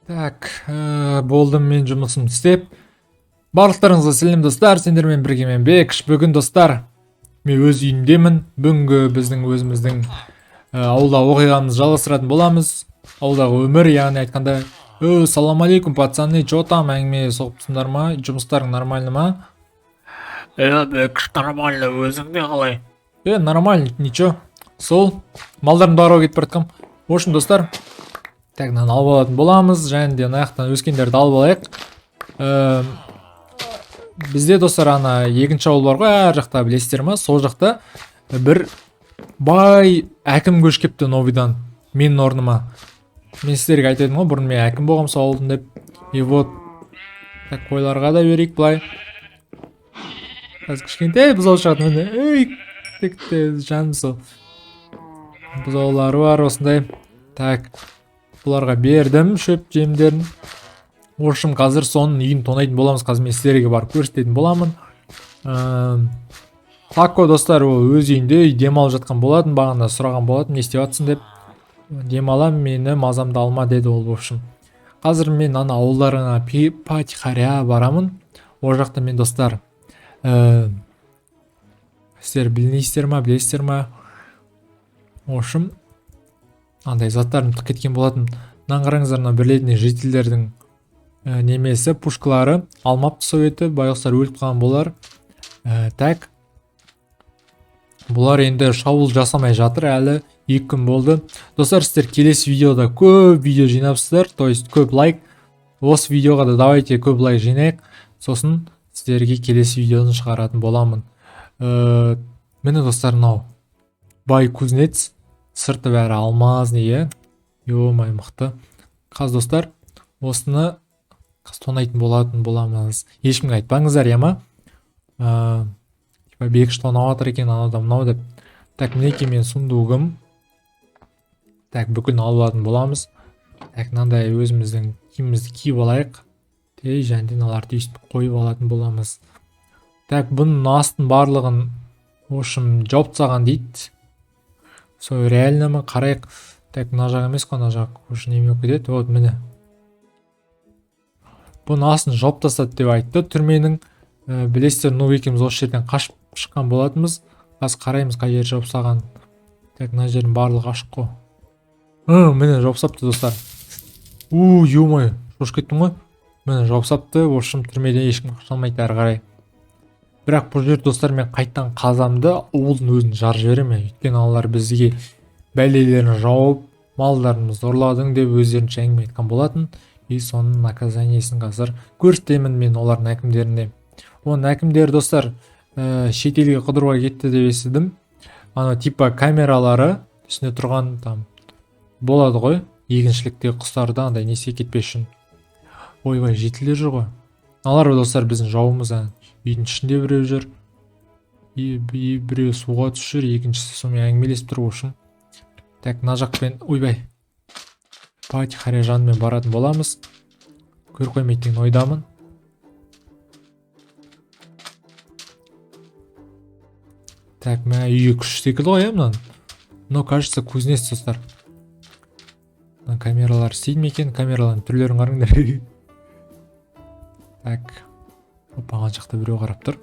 Так, болдым мен жұмысымды істеп. Барлықтарыңызға сәлем достар, сендермен бірге мен Бекш. Бүгін достар, мен өз үйімдемін. Бүгінгі біздің өзіміздің ауылда оқиғамызды жалғастыратын боламыз. Ауылдағы өмір, яғни айтқанда, салам алейкум, пацаны, чё там, әңгіме соғыпсыңдар ма? Жұмыстарың нормально ма? Бекш, нормально, өзіңде қалай? Нормально, ничего. Сол, малдардың бағыруға кетіп бара жатқам. В общем, достар, так, мынаны алып алатын боламыз, және де мына жақтан өскендерді алып алайық. Бізде достар ана екінші ауыл бар ғой, ар жақта білесіздер ма? Сол жақта бір бай әкім көшіп кепті новыйдан менің орныма. Мен сіздерге айтып едім ғой, бұрын мен әкім болғам сол ауылдың деп. И вот, так, қойларға да берейік былай. Қазір кішкентай бұзау шығады міне. Ей, текте жаным сол. Бұзаулары бар осындай. Так, бұларға бердім шөп жемдерін. В общем, қазір соның үйін тонайтын боламыз. Қазір мен сіздерге барып көрсететін боламын. Тако достар ол өз үйінде демалып жатқан болатын. Бағана сұраған болатын, не істеп жатсың деп. Демалам, мені мазамды алма деді ол. В общем, қазір мен ана ауылдарына Патихаря барамын. Ол жақта мен достар сіздер білмейсіздер ма, білесіздер ма? В общем, андай заттарым кеткен болатын. Мынаны қараңыздар, мына бірлетіне жителдердің немесі, пушкалары алмапты советі, байғұстар өліп қалған болар. Так, бұлар енді шабуыл жасамай жатыр, әлі 2 күн болды. Достар, сіздер келесі видеода көп видео жинапсыздар, то есть көп лайк. Осы видеоға да давайте көп лайк жинайық, сосын сіздерге келесі видеоны шығаратын боламын. Міне достар, мынау бай кузнец, сырты бәрі алмаз не, ё-май мықты. Қазір достар, осыны тонайтын боламыз. Ешкімге айтпаңыздар, яма? Бекш тонап жатыр екен, анау да мынау деп. Так, мінекей мен сундугым. Так, бүкіл алып алатын боламыз. Так, мынандай өзіміздің киімімізді киіп алайық. Және де мыналарды өйстіп қойып алатын боламыз. Так, бұның астын барлығын в общем жауып тастаған дейді. Сол реально ма? Қарайық. Так, мына жақ емес қой, мына жақ уже неме кетеді. Вот міне. Бұның астын жауып тастады деп айтты. Түрменің білесіздер, ну екеуміз осы жерден қашып шыққан болатынбыз. Қазір қараймыз қай жер жауып тастаған. Так, мына жердің барлығы ашық қой. Міне жауып тастапты достар. Ё-май, шошып кеттім ғой. Міне жауып тастапты. В общем, түрмеден ешкім қаша алмайды әрі қарай. Бірақ бұл жер достар, мен қайттан қазамды ауылдың өзін жарып жіберемін. Өйткені аналар бізге бәлелерін жауып, малдарымызды ұрладың деп өздерінше әңгіме айтқан болатын. И соның наказаниесін қазір көрсетемін мен олардың әкімдеріне. Оның әкімдері достар шетелге қыдыруға кетті деп естідім. Ана типа камералары үстінде тұрған там болады ғой, егіншілікте құстарды андай несе кетпес үшін. Ойбай, жетілер жүр ғой. Алар достар біздің жауымыз. Үйдің ішінде біреу жүр. Біреу суға түсіп жүр, екіншісі сонымен әңгімелесіп тұр үшін. Так, мына жақпен, ойбай, Патихаря жанымен баратын боламыз. Көр қоймайды деген ойдамын. Так, мә үйге күш секілді ғой, мынаны. Но кажется, кузнец достар. Мына камералар істейді ме екен? Камералардың түрлерін қараңдар. Так, ана жақта біреу қарап тұр.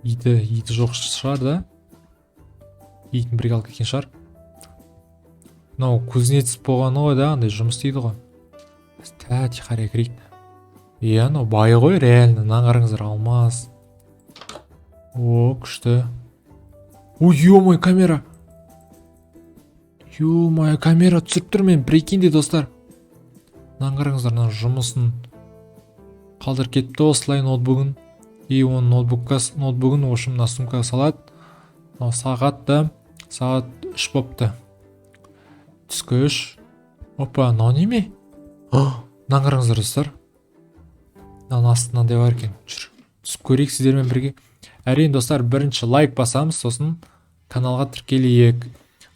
Иті жоқ шығар да. Итін бірге алып кеткен шығар. Мынау кузнец болғаны ғой да, андай жұмыс істейді ғой. Тихаря кірейік. Анау бай ғой, реально. Мынаны қараңыздар, алмаз. Күшті. Ё-май, камера. Ё-май, камера түсіріп тұр, мен прикиньте достар. Мынаны қараңыздар, мына жұмысын қалдырып кетіпті осылай ноутбугын. И оның ноутбугын ошым мына сумкаға салады. Мынау сағат да, сағат 3 бопты. Түскі 3. Опа, мынау неме? Мынаны қараңыздар достар. Мынаның астында мынандай бар екен. Түсіп көрейік сіздермен бірге. Әрине достар, бірінші лайк басамыз, сосын каналға тіркелейік.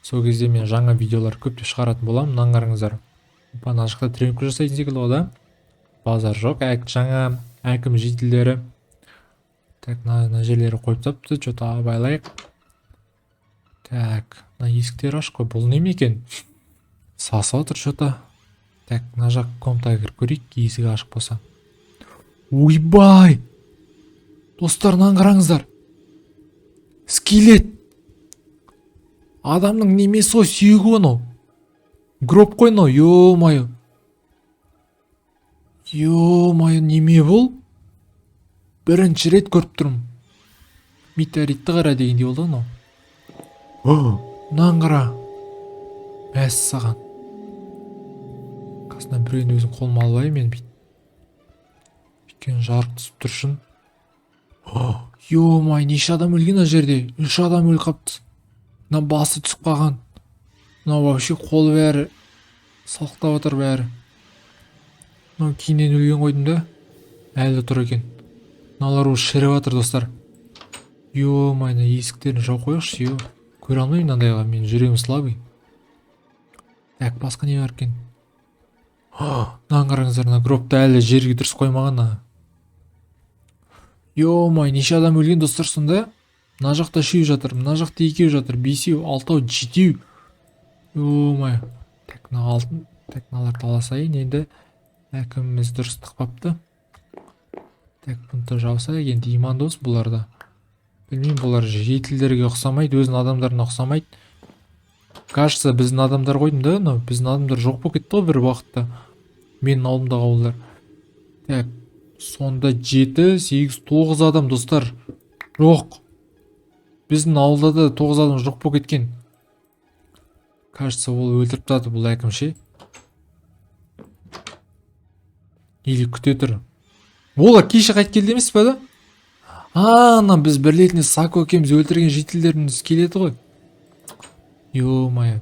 Сол кезде мен жаңа видеолар көптеп шығаратын боламын. Мынаны қараңыздар. Мына жақта тренировка жасайтын секілді ғой да. Базар жоқ, жаңа әкім жителдері. Так, мына жерлері қойып тапты, что-то байлайық. Так, мына есіктер ашық қой, бұл неме екен? Сасып отыр что-то. Так, мына жақ комнатаға кіріп көрейік, есігі ашық болса. Ойбай! Достар, мынаны қараңыздар. Скелет! Адамның немесі ғой, сүйегі оны. Гроб қой мынау, ё-майо. Ё-майо, неме бұл? Бірінші рет көріп тұрмын. Метеоритті қара дегендей болды мынау. Мынаны қара. Мәс саған. Қасынан біреуін өзің қолыма алып алайын мен бүйтіп. Өйткені жарық түсіп тұршын. Ё-май, неше адам өлген ана жерде? 3 адам өліп қапты. Мына басы түсіп қалған. Мынау вообще қолы бәрі салақтап отыр бәрі. Мынау кейіннен өлген қойдым да. Әлі тұр екен. Мыналар уже шіріп жатыр достар. Ё-май, есіктерін жауып қойықшы. Ё, көре алмаймын мынандайға, мен жүрегім слабый. Так, басқа не бар екен? Мынаны қараңыздар, мына гробты әлі жерге дұрыс қоймаған. Ё-май, неше адам өлген достар сонда? Мына жақта 3 жатыр, мына жақта 2 жатыр, 5, 6, 7. Ё-май. Так, мына алтын. Так, мыналарды таласайын енді. Әкіміміз дұрыс тықпапты. Так, бұнты жауса енді иман дос бұларда. Білмеймін, бұлар жетілдерге ұқсамайды, өзінің адамдарына ұқсамайды. Кажется, біздің адамдар қойдым да, но біздің адамдар жоқ болып кетті ғой бір уақытта. Менің алдымдағы ауылдар. Так, сонда 7, 8, 9 адам достар. Жоқ. Біздің ауылда да 9 адам жоқ болып кеткен. Кажется, ол өлтіріп тастады бұл әкімше. Или күте тұр. Олар кеше қайт келді емес пе да? Ана біз бірлетіне Сако екеуміз өлтірген жителдеріміз келеді ғой. Ё-майо,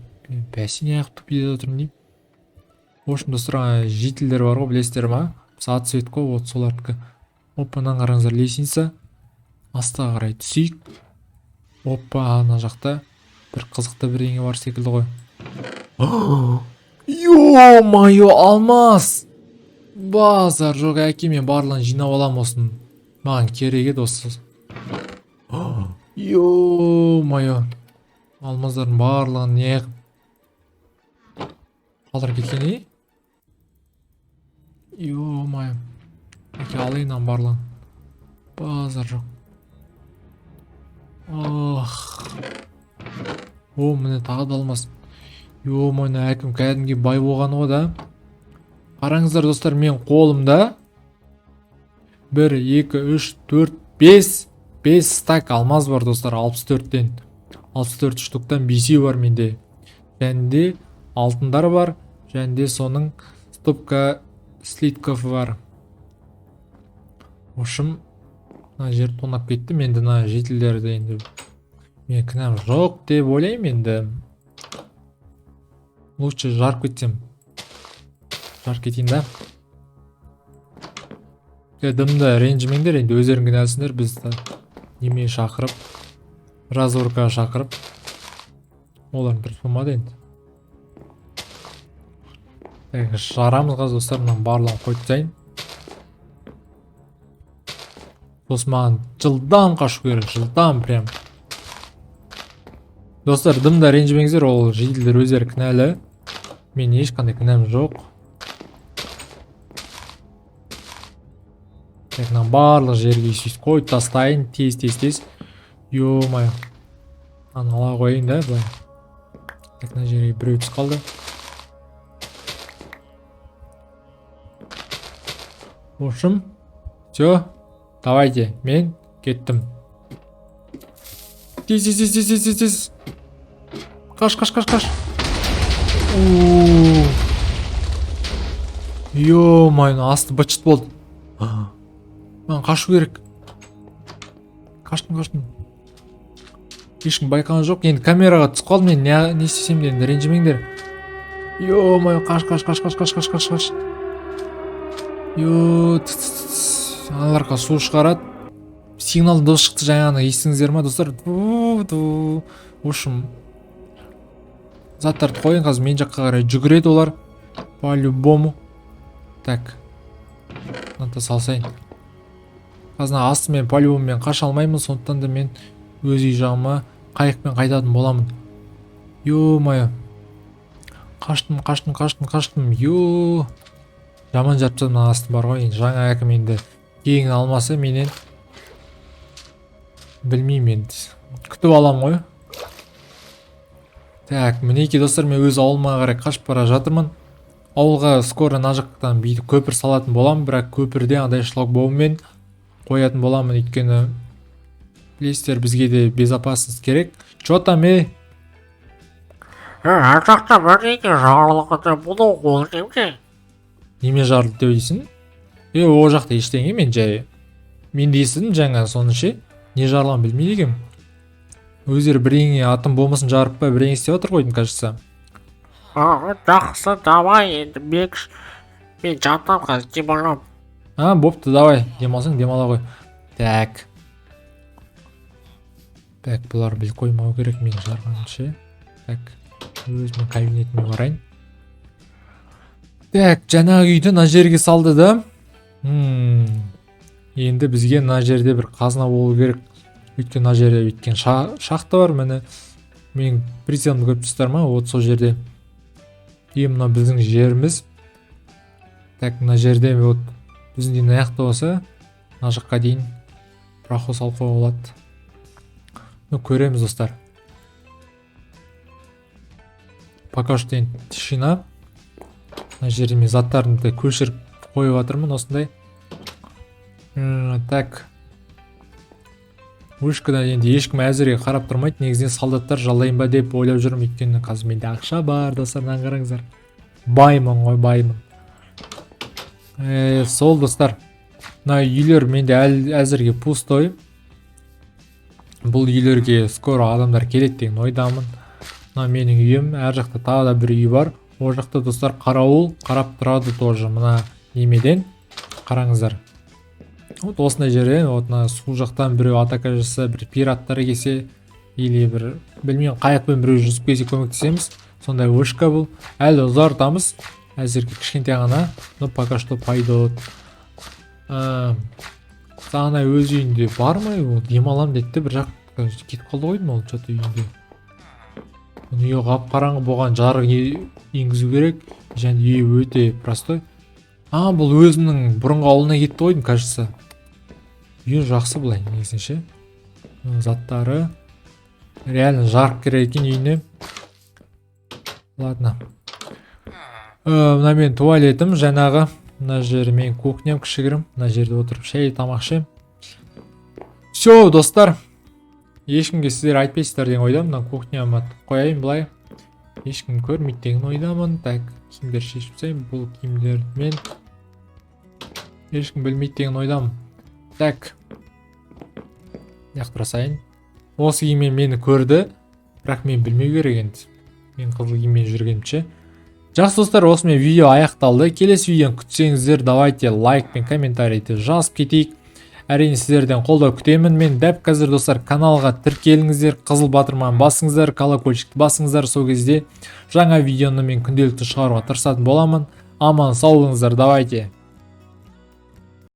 бәсе не аяқ тұп еді отырмын деймін. В общем, достар, жителдер бар ғой, білесіздер ма? Саат свет қой, вот солардікі. Опа, қараңыздар, лестница. Астыға қарай түсейік. Опа, ана жақта бір қызықты бірдеңе бар секілді ғой. Ё-майо, алмас! Базар жоқ, әке, мен барлығын жинап алам осын. Маған керек еді осы. Ё-майо. Алмаздардың барлығын не қалдырып кеткен е? Ё-майо. Әке, алайынан барлығын. Базар жоқ. О, міне тағы да алмас. Ё-майо, әкім кәдімгі бай болған ғой да. Қараңыздар достар, мен қолымда 1, 2, 3, 4, 5 стак алмаз бар достар, 64-тен. 64 штуктан 5 бар менде. Және алтындар бар, және соның стопка слитков бар. Ошым, мына жер тонап кетті, менде мына жетілдерді енді. Мен кінәм жоқ деп ойлаймын енді. Лучше жарып кетсем. Жарып кетейін да. Дымды ренжімеңдер, енді өздерің кінәлісіңдер, бізді неме шақырып, разорға шақырып. Олардың дұрыс болмады енді. Жарамыз қаз достар, мынаны барлығын қойып тастайын. Сосын маған жылдам қашу керек, жылдам прям. Достар, дымда ренжімеңіздер, ол жителдер өздері кінәлі. Мен ешқандай кінәм жоқ. Мына барлық жерге сөйтіп қойып тастайын, тез. Ё-майо. Аны ала қойын да, былай. Мына жерге біреу түс қалды. В общем, все, давайте, мен кеттім. Тез. Қаш. Ё-майо, асты бычыт болды. Мен қашу керек. Қаштым. Ешкім байқаған жоқ. Енді камераға түсіп қалдым, мен не істесем де енді ренжімеңдер. Ё-майо, қаш. Аналарға су шығарады. Сигнал дос шықты, жаңағыны естіңіздер ма достар? В общем, заттарды қойын, қазір мен жаққа қарай жүгіреді олар. По-любому. Так. Мынаны салсайын. Қазір астымен по-любому мен қаша алмаймын, сондықтан да мен өз үй жағыма қайықпен қайтатын боламын. Ё-майо. Қаштым. Ю. Жаман жапсам астым бар ғой. Жаңа әкім енді кегін алмаса менен білмеймін енді. Күтіп алам ғой. Так, мінеки достар, мен өз ауылыма қарай қашып бара жатырмын. Ауылға скоро мына жақтан бүйтіп көпір салатын боламын, бірақ көпірде андай шлагбауммен қоятын боламын, өйткені білесіздер, бізге де безопасность керек. Чо там, ар жақта бірдеңе жарылғанда бұны ол неме? Неме жарылды деп дейсің? Ол жақта ештеңе, мен дейсің жаңа соны ше, не жарылған білмейді екенмін. Өздері бірдеңе атым болмасын жарып па, бірдеңе істеп отыр ғой, кажется. Жақсы, давай енді мен жатам қазір демалам. Бопты, давай, демалсаң демала ғой. Так, бұлар біліп қоймау керек мен жарғанын ше. Так, өзімнің кабинетіме барайын. Так, жаңағы үйді мына жерге салды да. Енді бізге мына жерде бір қазына болу керек. Өйткені мына жерде өйткен шахта бар, міне. Мен прицелімді көріп тұрсыздар ма? Вот сол жерде. Мына біздің жеріміз. Так, мына жерде вот біздің дейін аяқты болса, мына жаққа дейін проход салып қоюға болады. Көреміз достар. Пока что енді тишина. Мына жерде мен заттарымды көшіріп қойып жатырмын осындай. Так. Вышкадан енді ешкім әзірге қарап тұрмайды. Негізінен солдаттар жалайын ба деп ойлап жүрмін, өйткені қазір менде ақша бар, достардан қараңыздар. Баймын ғой, баймын. Сол достар. Мына үйлер менде әзірге пустой. Бұл үйлерге скоро адамдар келеді деген ойдамын. Мына менің үйім, әр жақта тағы да бір үй бар. Ол жақта достар қарауыл қарап тұрады тоже. Мына немеден қараңыздар. Вот осындай жерден, вот мына су жақтан біреу атака жасаса, бір пираттар келсе, или бір білмеймін қайықпен біреу жүзіп келсе көмектесеміз. Сондай вышка бұл. Әлі ұзартамыз. Әзірге кішкентай ғана, но пока что пайдаланады. Сағынай өз үйінде бар ма? Демалам деді, бір жақ кетіп қалды ғой ол что-то үйінде. Үйі қап қараңғы болған, жарық енгізу керек. Және үй өте простой. Бұл өзімнің бұрынғы ауылына кетті ғой, кажется. Үй жақсы былай негізінше. Заттары реально жарық керек екен үйіне. Ладно. Мына мен туалетім жаңағы. Мына жері мен кухням кішігірім. Мына жерде отырып шай тамақ ішем. Все, достар. Ешкімге сіздер айтпайсыздар деген ойдамын. Мына кухняма қояйын былай. Ешкім көрмейді деген ойдамын. Так, киімдер шешіп тастайын. Бұл киімдер мен ешкім білмейді деген ойдамын. Так. Яқтырасайын. Осы киіммен мені көрді. Бірақ мен білмеу керек енді. Мен қызыл киіммен жүргенімше. Жақсы достар, осымен видео аяқталды. Келесі видеоны күтсеңіздер, давайте лайк пен комментарийді жазып кетейік. Әрине сіздерден қолдау күтемін. Мен дәп қазір достар каналға тіркеліңіздер, қызыл батырманы басыңыздар, колокольчикті басыңыздар. Сол кезде жаңа видеоны мен күнделікті шығаруға тырысатын боламын. Аман сау болыңыздар, давайте.